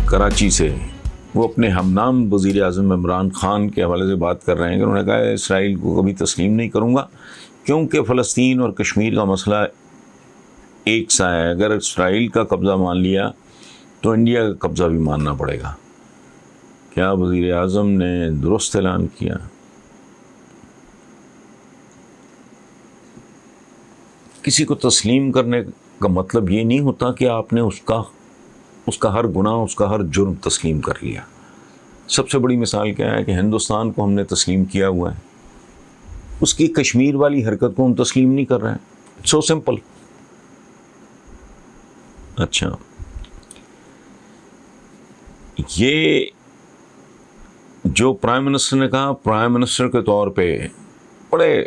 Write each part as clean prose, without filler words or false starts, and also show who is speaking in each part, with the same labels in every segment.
Speaker 1: کراچی سے وہ اپنے ہم نام وزیر اعظم عمران خان کے حوالے سے بات کر رہے ہیں کہ انہوں نے کہا ہے اسرائیل کو کبھی تسلیم نہیں کروں گا کیونکہ فلسطین اور کشمیر کا مسئلہ ایک سا ہے. اگر اسرائیل کا قبضہ مان لیا تو انڈیا کا قبضہ بھی ماننا پڑے گا. کیا وزیر اعظم نے درست اعلان کیا؟ کسی کو تسلیم کرنے کا مطلب یہ نہیں ہوتا کہ آپ نے اس کا ہر گناہ، اس کا ہر جرم تسلیم کر لیا. سب سے بڑی مثال کیا ہے کہ ہندوستان کو ہم نے تسلیم کیا ہوا ہے، اس کی کشمیر والی حرکت کو ہم تسلیم نہیں کر رہے ہیں. So simple. اچھا، یہ جو پرائم منسٹر نے کہا، پرائم منسٹر کے طور پہ بڑے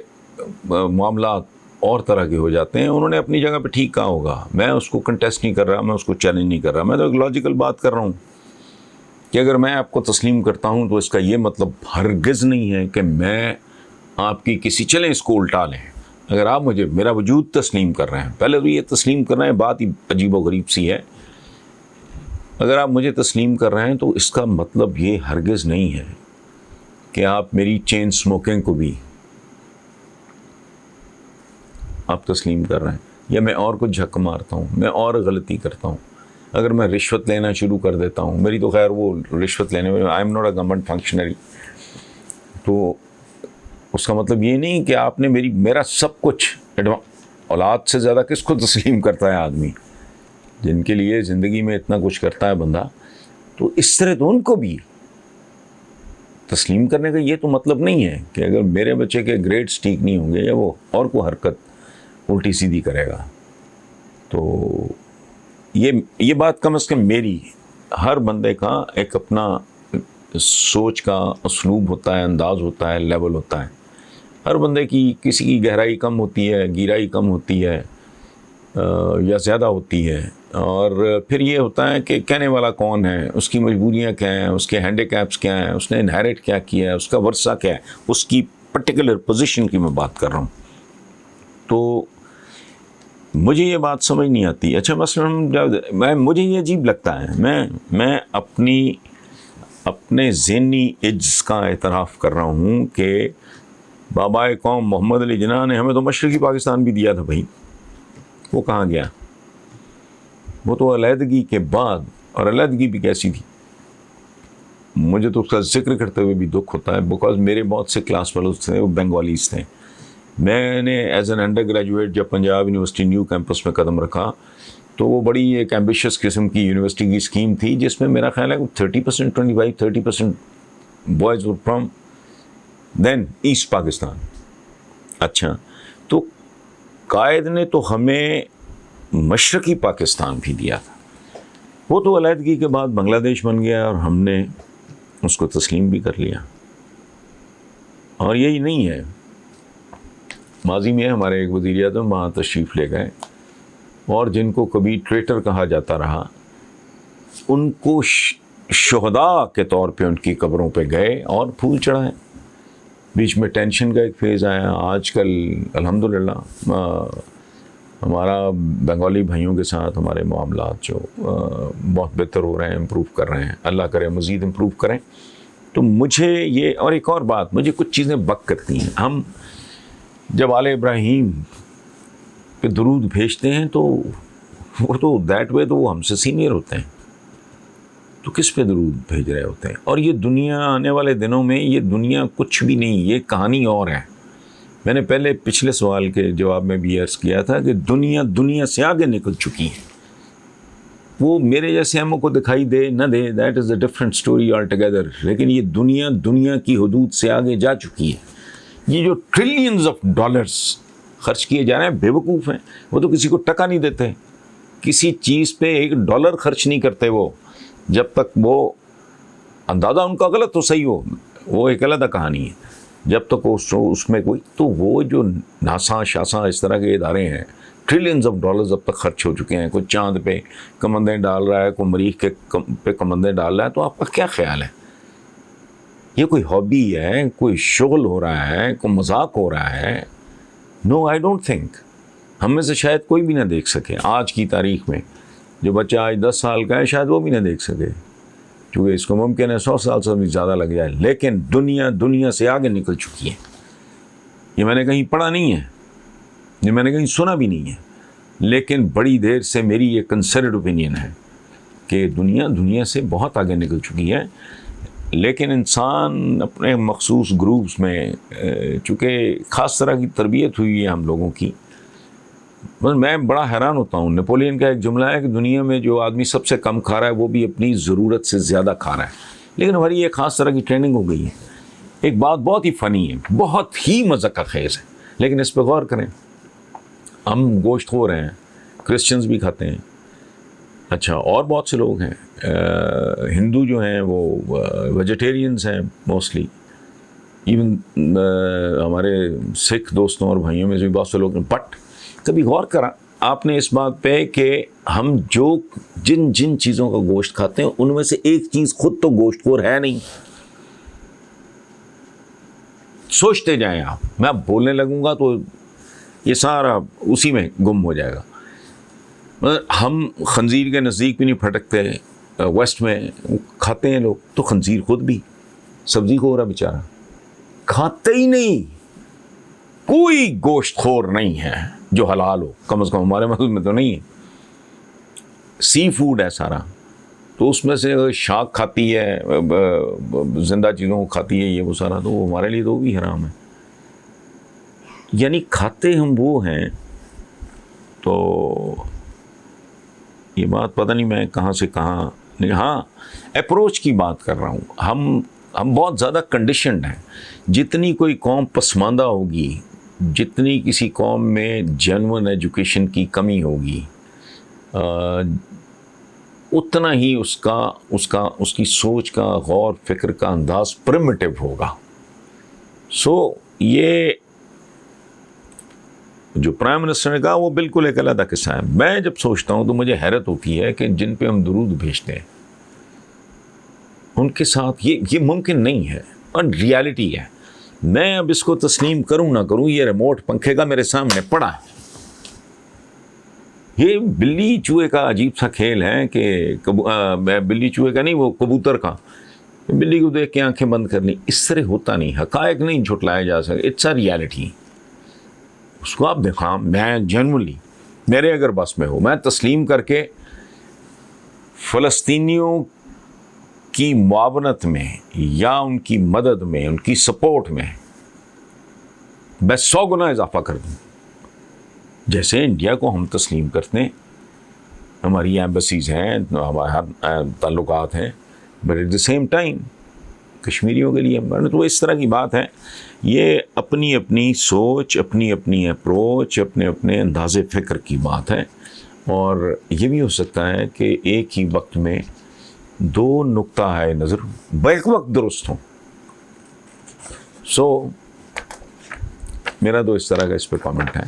Speaker 1: معاملات اور طرح کے ہو جاتے ہیں. انہوں نے اپنی جگہ پہ ٹھیک کہا ہوگا، میں اس کو کنٹیسٹ نہیں کر رہا، میں اس کو چیلنج نہیں کر رہا. میں تو ایک لاجیکل بات کر رہا ہوں کہ اگر میں آپ کو تسلیم کرتا ہوں تو اس کا یہ مطلب ہرگز نہیں ہے کہ میں آپ کی کسی، چلیں اس کو الٹا لیں، اگر آپ مجھے میرا وجود تسلیم کر رہے ہیں، پہلے تو یہ تسلیم کر رہے ہیں، بات ہی عجیب و غریب سی ہے. اگر آپ مجھے تسلیم کر رہے ہیں تو اس کا مطلب یہ ہرگز نہیں ہے کہ آپ میری چین سموکنگ کو بھی آپ تسلیم کر رہے ہیں، یا میں اور کچھ جھک مارتا ہوں، میں اور غلطی کرتا ہوں. اگر میں رشوت لینا شروع کر دیتا ہوں، میری تو خیر وہ رشوت لینے میں I am not a government functionary, تو اس کا مطلب یہ نہیں کہ آپ نے میرا سب کچھ، اولاد سے زیادہ کس کو تسلیم کرتا ہے آدمی، جن کے لیے زندگی میں اتنا کچھ کرتا ہے بندہ، تو اس طرح تو ان کو بھی تسلیم کرنے کا یہ تو مطلب نہیں ہے کہ اگر میرے بچے کے گریڈز ٹھیک نہیں ہوں گے یا وہ اور کوئی حرکت الٹی سیدھی کرے گا، تو یہ بات کم از کم میری، ہر بندے کا ایک اپنا سوچ کا اسلوب ہوتا ہے، انداز ہوتا ہے، لیول ہوتا ہے. ہر بندے کی، کسی کی گہرائی کم ہوتی ہے، گیرائی کم ہوتی ہے یا زیادہ ہوتی ہے. اور پھر یہ ہوتا ہے کہ کہنے والا کون ہے، اس کی مجبوریاں کیا ہیں، اس کے ہینڈی کیپس کیا ہیں، اس نے انہیریٹ کیا کیا ہے، اس کا ورثہ کیا ہے، اس کی پرٹیکولر پوزیشن کی میں بات کر رہا ہوں. تو مجھے یہ بات سمجھ نہیں آتی. اچھا مثلا مجھے یہ عجیب لگتا ہے، میں اپنے ذہنی عجز کا اعتراف کر رہا ہوں کہ بابا قوم محمد علی جناح نے ہمیں تو مشرقی پاکستان بھی دیا تھا بھائی، وہ کہاں گیا؟ وہ تو علیحدگی کے بعد، اور علیحدگی بھی کیسی تھی، مجھے تو اس کا ذکر کرتے ہوئے بھی دکھ ہوتا ہے، بیکاز میرے بہت سے کلاس فیلوز تھے وہ بنگالیز تھے. میں نے ایز این انڈر گریجویٹ جب پنجاب یونیورسٹی نیو کیمپس میں قدم رکھا تو وہ بڑی ایک ایمبیشس قسم کی یونیورسٹی کی اسکیم تھی، جس میں میرا خیال ہے 30%، 25-30% boys were from then East Pakistan. اچھا، تو قائد نے تو ہمیں مشرقی پاکستان بھی دیا تھا، وہ تو علیحدگی کے بعد بنگلہ دیش بن گیا اور ہم نے اس کو تسلیم بھی کر لیا. اور یہی نہیں ہے، ماضی میں ہمارے ایک وزیر اعظم وہاں تشریف لے گئے اور جن کو کبھی ٹریٹر کہا جاتا رہا، ان کو شہداء کے طور پہ ان کی قبروں پہ گئے اور پھول چڑھائے. بیچ میں ٹینشن کا ایک فیز آیا. آج کل الحمدللہ ہمارا بنگالی بھائیوں کے ساتھ ہمارے معاملات جو بہت بہتر ہو رہے ہیں، امپروو کر رہے ہیں، اللہ کرے مزید امپروو کریں. تو مجھے یہ، اور ایک اور بات، مجھے کچھ چیزیں بک کرتی ہیں. ہم جب آل ابراہیم پہ درود بھیجتے ہیں تو وہ تو دیٹ وے تو وہ ہم سے سینئر ہوتے ہیں، تو کس پہ درود بھیج رہے ہوتے ہیں؟ اور یہ دنیا آنے والے دنوں میں، یہ دنیا کچھ بھی نہیں، یہ کہانی اور ہے. میں نے پچھلے سوال کے جواب میں بھی عرض کیا تھا کہ دنیا سے آگے نکل چکی ہے. وہ میرے جیسے ہموں کو دکھائی دے نہ دے، that is a different story all together, لیکن یہ دنیا کی حدود سے آگے جا چکی ہے. یہ جو ٹریلینز آف ڈالرز خرچ کیے جا رہے ہیں، بے وقوف ہیں، وہ تو کسی کو ٹکا نہیں دیتے، کسی چیز پہ $1 خرچ نہیں کرتے وہ، جب تک وہ اندازہ ان کا غلط تو صحیح ہو، وہ ایک علیحدہ کہانی ہے. جب تک اس میں کوئی، تو وہ جو ناسا شاسا اس طرح کے ادارے ہیں، ٹریلینز آف ڈالرز اب تک خرچ ہو چکے ہیں. کوئی چاند پہ کمندیں ڈال رہا ہے، کوئی مریخ پہ کمندیں ڈال رہا ہے. تو آپ کا کیا خیال ہے؟ یہ کوئی ہابی ہے، کوئی شغل ہو رہا ہے، کوئی مذاق ہو رہا ہے؟ نو، آئی ڈونٹ تھنک. ہم میں سے شاید کوئی بھی نہ دیکھ سکے آج کی تاریخ میں. جو بچہ آج 10 سال کا ہے شاید وہ بھی نہ دیکھ سکے. چونکہ اس کو ممکن ہے 100 سال سے بھی زیادہ لگ جائے، لیکن دنیا سے آگے نکل چکی ہے. یہ میں نے کہیں پڑھا نہیں ہے، یہ میں نے کہیں سنا بھی نہیں ہے، لیکن بڑی دیر سے میری یہ کنسرڈ اوپینین ہے کہ دنیا سے بہت آگے نکل چکی ہے. لیکن انسان اپنے مخصوص گروپس میں چونکہ خاص طرح کی تربیت ہوئی ہے ہم لوگوں کی. میں بڑا حیران ہوتا ہوں، نیپولین کا ایک جملہ ہے کہ دنیا میں جو آدمی سب سے کم کھا رہا ہے وہ بھی اپنی ضرورت سے زیادہ کھا رہا ہے. لیکن ہماری ایک خاص طرح کی ٹریننگ ہو گئی ہے. ایک بات بہت ہی فنی ہے، بہت ہی مذاق خیز ہے، لیکن اس پہ غور کریں. ہم گوشت خور ہیں، کرسچنز بھی کھاتے ہیں، اچھا اور بہت سے لوگ ہیں، ہندو جو ہیں وہ ویجیٹیرینز ہیں موسٹلی، ایون ہمارے سکھ دوستوں اور بھائیوں میں سے بھی بہت سے لوگ ہیں. بٹ کبھی غور کرا آپ نے اس بات پہ کہ ہم جن چیزوں کا گوشت کھاتے ہیں ان میں سے ایک چیز خود تو گوشت خور ہے نہیں. سوچتے جائیں آپ، میں بولنے لگوں گا تو یہ سارا اسی میں گم ہو جائے گا. ہم خنزیر کے نزدیک بھی نہیں پھٹکتے، ویسٹ میں کھاتے ہیں لوگ، تو خنزیر خود بھی سبزی خور ہے بیچارہ، کھاتے ہی نہیں. کوئی گوشت خور نہیں ہے جو حلال ہو، کم از کم ہمارے مذہب میں تو نہیں ہے. سی فوڈ ہے سارا، تو اس میں سے شاک کھاتی ہے، زندہ چیزوں کو کھاتی ہے، یہ وہ سارا، تو وہ ہمارے لیے تو وہ بھی حرام ہے. یعنی کھاتے ہم وہ ہیں. تو یہ بات پتہ نہیں میں کہاں سے کہاں، لیکن ہاں اپروچ کی بات کر رہا ہوں. ہم بہت زیادہ کنڈیشنڈ ہیں. جتنی کوئی قوم پسماندہ ہوگی، جتنی کسی قوم میں جینون ایجوکیشن کی کمی ہوگی، اتنا ہی اس کی سوچ کا، غور فکر کا انداز پرمیٹیو ہوگا. یہ جو پرائم منسٹر نے کہا وہ بالکل ایک علیحدہ قصہ ہے. میں جب سوچتا ہوں تو مجھے حیرت ہوتی ہے کہ جن پہ ہم درود بھیجتے ہیں ان کے ساتھ یہ ممکن نہیں ہے، اور ریالٹی ہے. میں اب اس کو تسلیم کروں نہ کروں، یہ ریموٹ پنکھے کا میرے سامنے پڑا ہے. یہ بلی چوہے کا عجیب سا کھیل ہے کہ بلی چوہے کا نہیں، وہ کبوتر کا. بلی کو دیکھ کے آنکھیں بند کر لی، اس طرح ہوتا نہیں. حقائق نہیں جھٹلائے جا سکتے، اٹس اے ریالٹی. اس کو آپ دیکھا، میں جنرلی میرے اگر بس میں ہو، میں تسلیم کر کے فلسطینیوں کی معاونت میں یا ان کی مدد میں، ان کی سپورٹ میں 100 گنا اضافہ کر دوں. جیسے انڈیا کو ہم تسلیم کرتے ہیں، ہماری ایمبیسیز ہیں، ہمارے تعلقات ہیں، but at the same time کشمیریوں کے لیے تو اس طرح کی بات ہے. یہ اپنی اپنی سوچ، اپنی اپنی اپروچ، اپنے اپنے انداز فکر کی بات ہے. اور یہ بھی ہو سکتا ہے کہ ایک ہی وقت میں 2 نقطہ ہے نظر بیک وقت درست ہوں. میرا تو اس طرح کا اس پہ کامنٹ ہے.